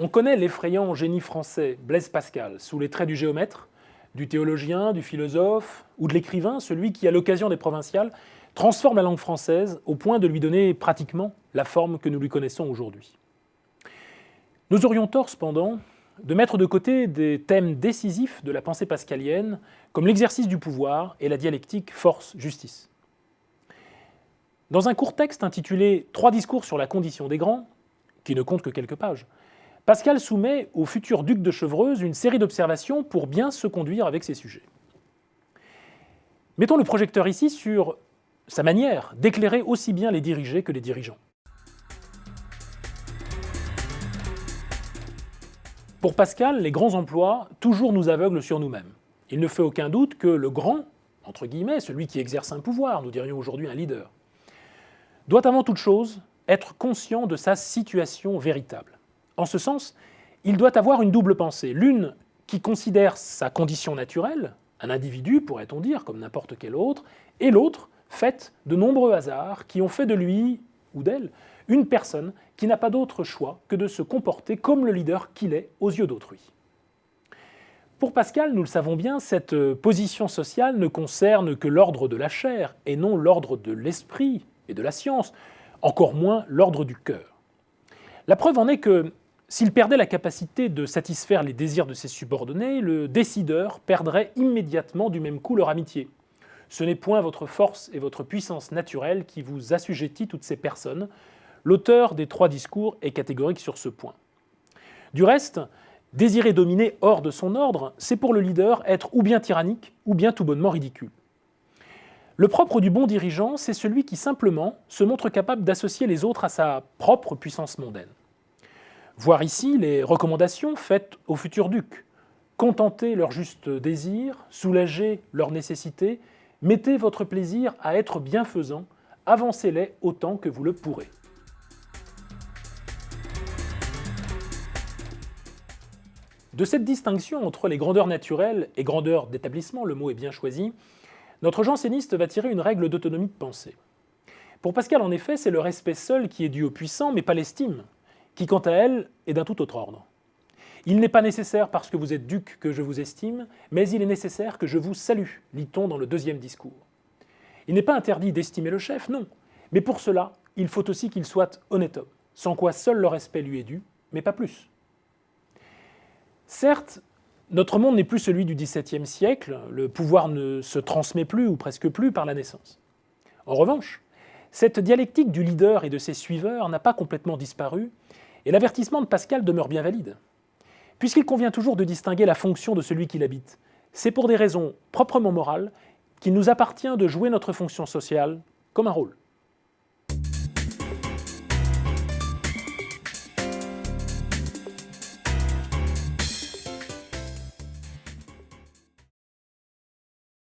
On connaît l'effrayant génie français Blaise Pascal, sous les traits du géomètre, du théologien, du philosophe ou de l'écrivain, celui qui, à l'occasion des provinciales, transforme la langue française au point de lui donner pratiquement la forme que nous lui connaissons aujourd'hui. Nous aurions tort, cependant, de mettre de côté des thèmes décisifs de la pensée pascalienne, comme l'exercice du pouvoir et la dialectique force-justice. Dans un court texte intitulé « 3 discours sur la condition des grands », qui ne compte que quelques pages, Pascal soumet au futur duc de Chevreuse une série d'observations pour bien se conduire avec ses sujets. Mettons le projecteur ici sur sa manière d'éclairer aussi bien les dirigés que les dirigeants. Pour Pascal, les grands emplois toujours nous aveuglent sur nous-mêmes. Il ne fait aucun doute que le grand, entre guillemets, celui qui exerce un pouvoir, nous dirions aujourd'hui un leader, doit avant toute chose être conscient de sa situation véritable. En ce sens, il doit avoir une double pensée. L'une qui considère sa condition naturelle, un individu, pourrait-on dire, comme n'importe quel autre, et l'autre, faite de nombreux hasards qui ont fait de lui, ou d'elle, une personne qui n'a pas d'autre choix que de se comporter comme le leader qu'il est aux yeux d'autrui. Pour Pascal, nous le savons bien, cette position sociale ne concerne que l'ordre de la chair et non l'ordre de l'esprit et de la science, encore moins l'ordre du cœur. La preuve en est que, s'il perdait la capacité de satisfaire les désirs de ses subordonnés, le décideur perdrait immédiatement du même coup leur amitié. Ce n'est point votre force et votre puissance naturelle qui vous assujettit toutes ces personnes. L'auteur des 3 discours est catégorique sur ce point. Du reste, désirer dominer hors de son ordre, c'est pour le leader être ou bien tyrannique, ou bien tout bonnement ridicule. Le propre du bon dirigeant, c'est celui qui simplement se montre capable d'associer les autres à sa propre puissance mondaine. Voir ici les recommandations faites aux futurs ducs. Contentez leurs justes désirs, soulagez leurs nécessités, mettez votre plaisir à être bienfaisant, avancez-les autant que vous le pourrez. De cette distinction entre les grandeurs naturelles et grandeurs d'établissement, le mot est bien choisi, notre janséniste va tirer une règle d'autonomie de pensée. Pour Pascal, en effet, c'est le respect seul qui est dû aux puissants, mais pas l'estime, qui, quant à elle, est d'un tout autre ordre. Il n'est pas nécessaire parce que vous êtes duc que je vous estime, mais il est nécessaire que je vous salue, lit-on dans le 2e discours. Il n'est pas interdit d'estimer le chef, non, mais pour cela, il faut aussi qu'il soit honnête homme, sans quoi seul le respect lui est dû, mais pas plus. Certes, notre monde n'est plus celui du XVIIe siècle, le pouvoir ne se transmet plus ou presque plus par la naissance. En revanche, cette dialectique du leader et de ses suiveurs n'a pas complètement disparu, et l'avertissement de Pascal demeure bien valide. Puisqu'il convient toujours de distinguer la fonction de celui qui l'habite, c'est pour des raisons proprement morales qu'il nous appartient de jouer notre fonction sociale comme un rôle.